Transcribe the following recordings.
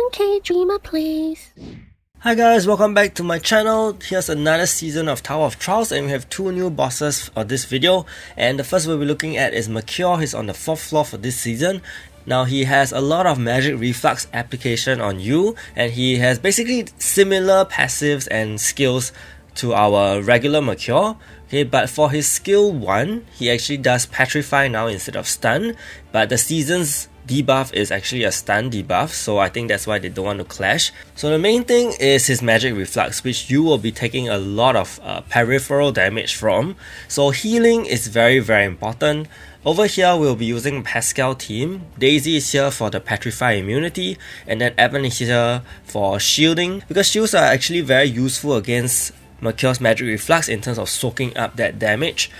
Okay, Dreamer, please. Hi guys, welcome back to my channel. Here's another season of Tower of Trials, and we have two new bosses for this video. And the first we'll be looking at is Mercure. He's on the 4th floor for this season. Now he has a lot of magic reflux application on you, and he has basically similar passives and skills to our regular Mercure. Okay, but for his skill 1, he actually does Petrify now instead of Stun, but the season's debuff is actually a stun debuff, so I think that's why they don't want to clash. So the main thing is his magic reflux, which you will be taking a lot of peripheral damage from. So healing is very important. Over here we'll be using Pascal team. Daisy is here for the Petrify immunity, and then Evan is here for shielding, because shields are actually very useful against Mercure's magic reflux in terms of soaking up that damage,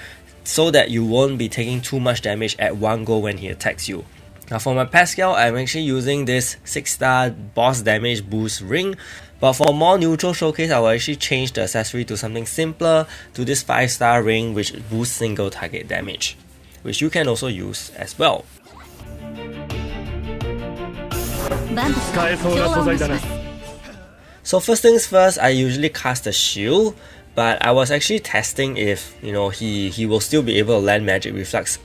so that you won't be taking too much damage at one go when he attacks you. Now for my Pascal, I'm actually using this 6-star boss damage boost ring, but for more neutral showcase, I will actually change the accessory to something simpler, to this 5-star ring which boosts single target damage, which you can also use as well. So first things first, I usually cast a shield, but I was actually testing if he will still be able to land magic reflux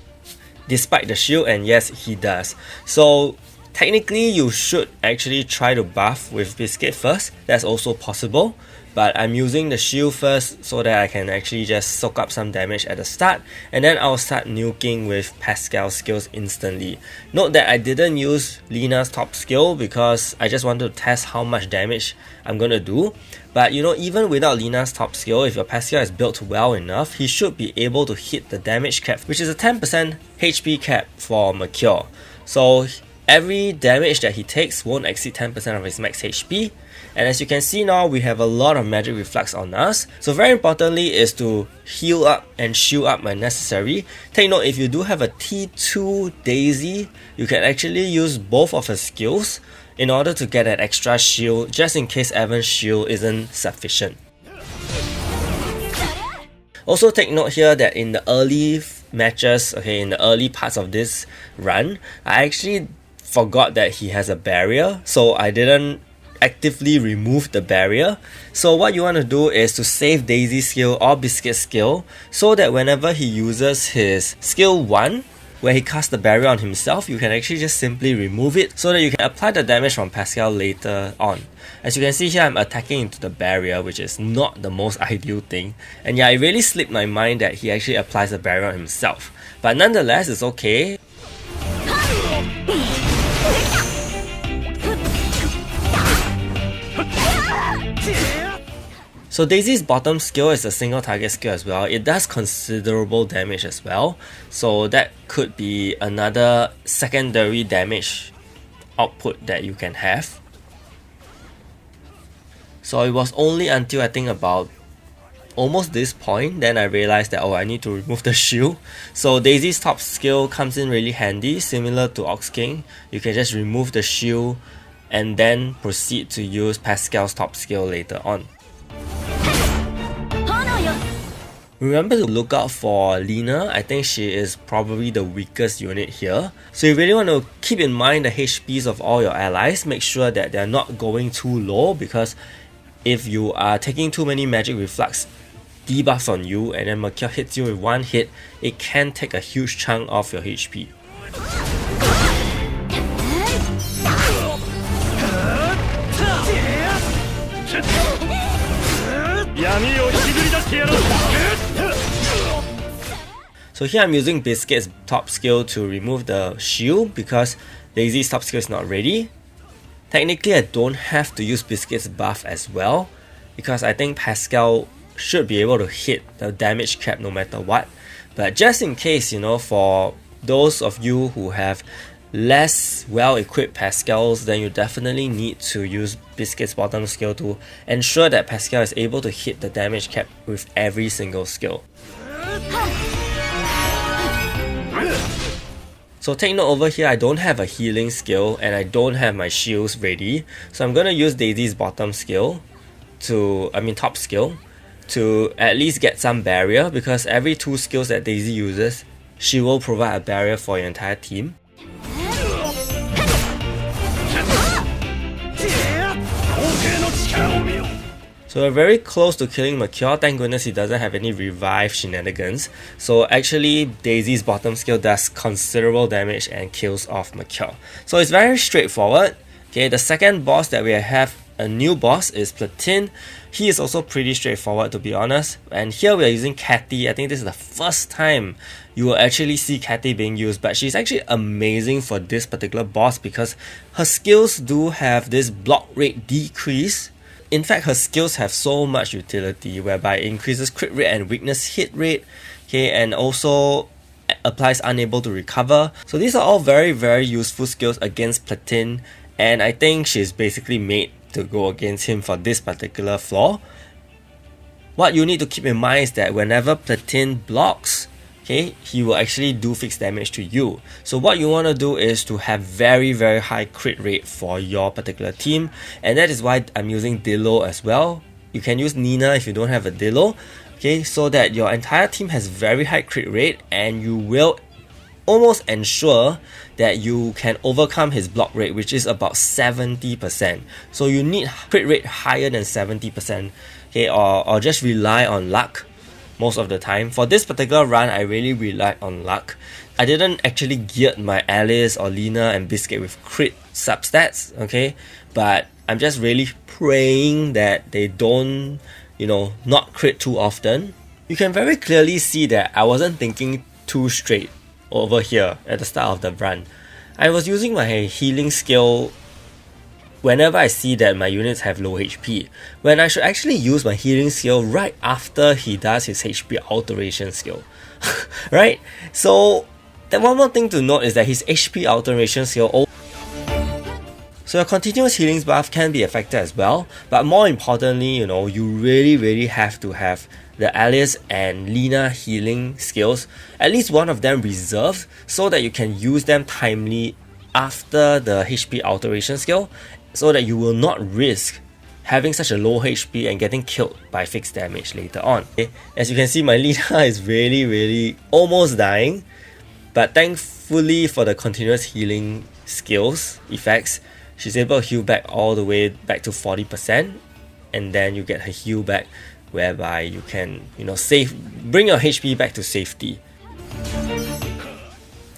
despite the shield, and yes, he does. So technically you should actually try to buff with Biscuit first. That's also possible, but I'm using the shield first so that I can actually just soak up some damage at the start, and then I'll start nuking with Pascal skills instantly. Note that I didn't use Lina's top skill because I just wanted to test how much damage I'm gonna do. But even without Lina's top skill, if your Pascal is built well enough, he should be able to hit the damage cap, which is a 10% HP cap for Mercure. So every damage that he takes won't exceed 10% of his max HP. And as you can see now, we have a lot of magic reflux on us. So very importantly is to heal up and shield up when necessary. Take note, if you do have a T2 Daisy, you can actually use both of her skills in order to get an extra shield, just in case Evan's shield isn't sufficient. Also take note here that in the early matches, in the early parts of this run, I actually forgot that he has a barrier, so I didn't actively remove the barrier. So what you want to do is to save Daisy's skill or Biscuit's skill, so that whenever he uses his skill 1, where he casts the barrier on himself, you can actually just simply remove it so that you can apply the damage from Pascal later on. As you can see here, I'm attacking into the barrier, which is not the most ideal thing. And yeah, it really slipped my mind that he actually applies the barrier on himself. But nonetheless, it's okay. So Daisy's bottom skill is a single target skill as well. It does considerable damage as well, so that could be another secondary damage output that you can have. So it was only until I think about almost this point, then I realized that I need to remove the shield. So Daisy's top skill comes in really handy, similar to Ox King. You can just remove the shield and then proceed to use Pascal's top skill later on. Remember to look out for Lina. I think she is probably the weakest unit here. So you really want to keep in mind the HPs of all your allies. Make sure that they're not going too low, because if you are taking too many magic reflux debuffs on you and then Mercure hits you with one hit, it can take a huge chunk off your HP. So here I'm using Biscuit's top skill to remove the shield because Daisy's top skill is not ready. Technically I don't have to use Biscuit's buff as well, because I think Pascal should be able to hit the damage cap no matter what. But just in case, for those of you who have less well-equipped Pascals, then you definitely need to use Biscuit's bottom skill to ensure that Pascal is able to hit the damage cap with every single skill. So take note, over here I don't have a healing skill and I don't have my shields ready, so I'm gonna use Daisy's top skill to at least get some barrier, because every 2 skills that Daisy uses, she will provide a barrier for your entire team. So we're very close to killing Mercure. Thank goodness he doesn't have any revive shenanigans. So actually Daisy's bottom skill does considerable damage and kills off Mercure. So it's very straightforward. Okay, the second boss that we have, a new boss, is Platin. He is also pretty straightforward, to be honest. And here we are using Cathy. I think this is the first time you will actually see Cathy being used, but she's actually amazing for this particular boss because her skills do have this block rate decrease. In fact, her skills have so much utility, whereby it increases crit rate and weakness hit rate, okay, and also applies unable to recover. So these are all very, very useful skills against Platin, and I think she's basically made to go against him for this particular flaw. What you need to keep in mind is that whenever Platin blocks, okay, he will actually do fixed damage to you. So what you want to do is to have very, very high crit rate for your particular team, and that is why I'm using Dillo as well. You can use Nina if you don't have a Dillo, okay, so that your entire team has very high crit rate and you will almost ensure that you can overcome his block rate, which is about 70%. So you need crit rate higher than 70%, okay, or just rely on luck most of the time. For this particular run, I really relied on luck. I didn't actually gear my Alice or Lina and Biscuit with crit substats, okay, but I'm just really praying that they don't, not crit too often. You can very clearly see that I wasn't thinking too straight over here at the start of the run. I was using my healing skill whenever I see that my units have low HP, when I should actually use my healing skill right after he does his HP alteration skill. Right? So then one more thing to note is that his HP alteration skill, so your continuous healings buff can be affected as well, but more importantly, you really have to have the Alice and Lina healing skills, at least one of them reserved, so that you can use them timely after the HP alteration skill, so that you will not risk having such a low HP and getting killed by fixed damage later on. Okay? As you can see, my Lina is really almost dying, but thankfully for the continuous healing skills effects, she's able to heal back all the way back to 40%, and then you get her heal back, whereby you can, bring your HP back to safety.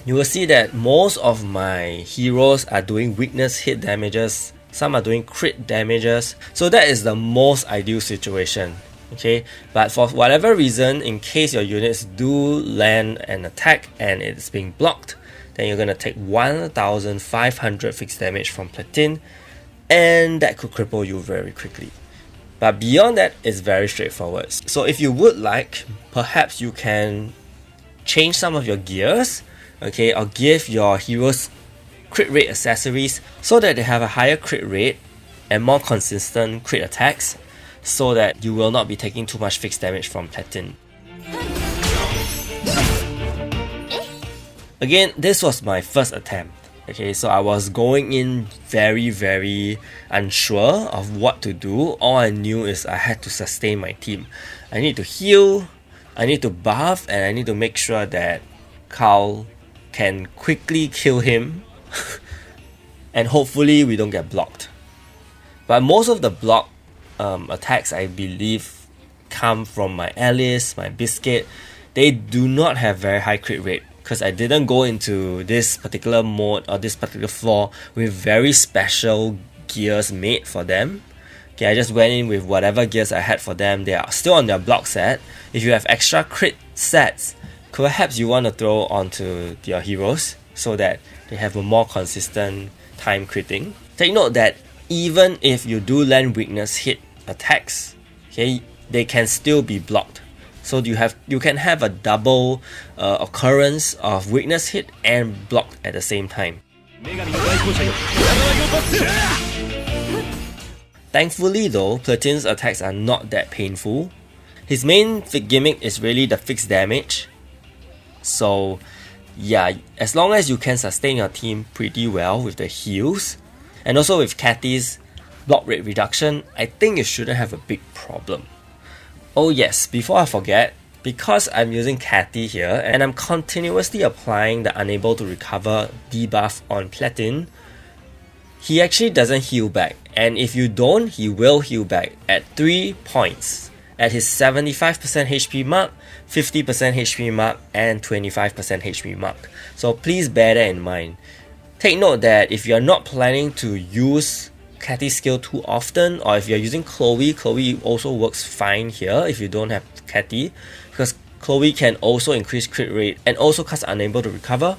You will see that most of my heroes are doing weakness hit damages, some are doing crit damages, so that is the most ideal situation, okay? But for whatever reason, in case your units do land an attack and it's being blocked, then you're gonna take 1500 fixed damage from Platin, and that could cripple you very quickly. But beyond that, it's very straightforward. So if you would like, perhaps you can change some of your gears, okay, or give your heroes crit rate accessories so that they have a higher crit rate and more consistent crit attacks, so that you will not be taking too much fixed damage from Platin. Again, this was my first attempt. Okay, so I was going in very unsure of what to do. All I knew is I had to sustain my team. I need to heal, I need to buff, and I need to make sure that Carl can quickly kill him and hopefully we don't get blocked. But most of the block attacks, I believe, come from my Alice, my Biscuit. They do not have very high crit rate, because I didn't go into this particular mode or this particular floor with very special gears made for them. Okay, I just went in with whatever gears I had for them. They are still on their block set. If you have extra crit sets, perhaps you want to throw onto your heroes so that they have a more consistent time critting. Take note that even if you do land weakness hit attacks, okay, they can still be blocked. So you can have a double occurrence of weakness hit and blocked at the same time. Thankfully though, Platin's attacks are not that painful. His main gimmick is really the fixed damage. So yeah, as long as you can sustain your team pretty well with the heals, and also with Cathy's block rate reduction, I think you shouldn't have a big problem. Oh yes, before I forget, because I'm using Cathy here and I'm continuously applying the unable to recover debuff on Platin, he actually doesn't heal back, And if you don't, he will heal back at 3 points. At his 75% HP mark, 50% HP mark, and 25% HP mark. So please bear that in mind. Take note that if you're not planning to use Cathy's skill too often, or if you're using Chloe also works fine here if you don't have Cathy, because Chloe can also increase crit rate and also cast Unable to Recover.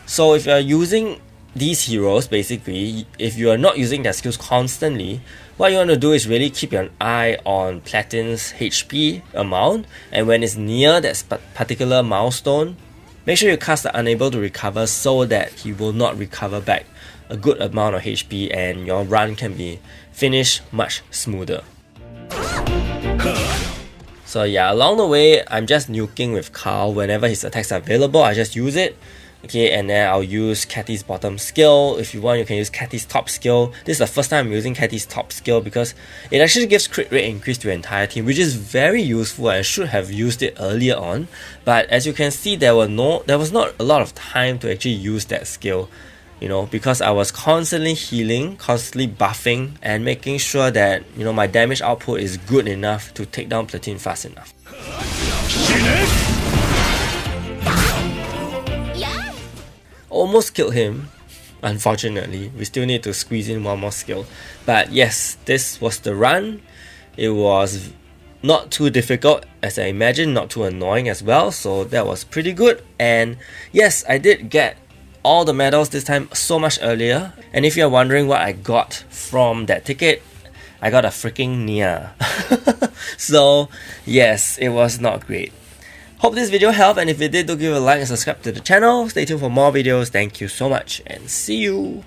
So if you're using these heroes, basically, if you are not using their skills constantly, what you want to do is really keep an eye on Platin's HP amount, and when it's near that particular milestone, make sure you cast the Unable to Recover so that he will not recover back a good amount of HP and your run can be finished much smoother. So yeah, along the way, I'm just nuking with Carl. Whenever his attacks are available, I just use it. Okay, and then I'll use Cathy's bottom skill. If you want, you can use Cathy's top skill. This is the first time I'm using Cathy's top skill because it actually gives crit rate increase to your entire team, which is very useful. I should have used it earlier on, but as you can see, there was not a lot of time to actually use that skill, you know, because I was constantly healing, constantly buffing, and making sure that, you know, my damage output is good enough to take down Platin fast enough. Almost killed him. Unfortunately, we still need to squeeze in one more skill. But yes, this was the run. It was not too difficult as I imagined, not too annoying as well, so that was pretty good. And yes, I did get all the medals this time so much earlier. And if you're wondering what I got from that ticket, I got a freaking Nia. So yes, it was not great. Hope this video helped, and if it did, do give a like and subscribe to the channel. Stay tuned for more videos. Thank you so much and see you!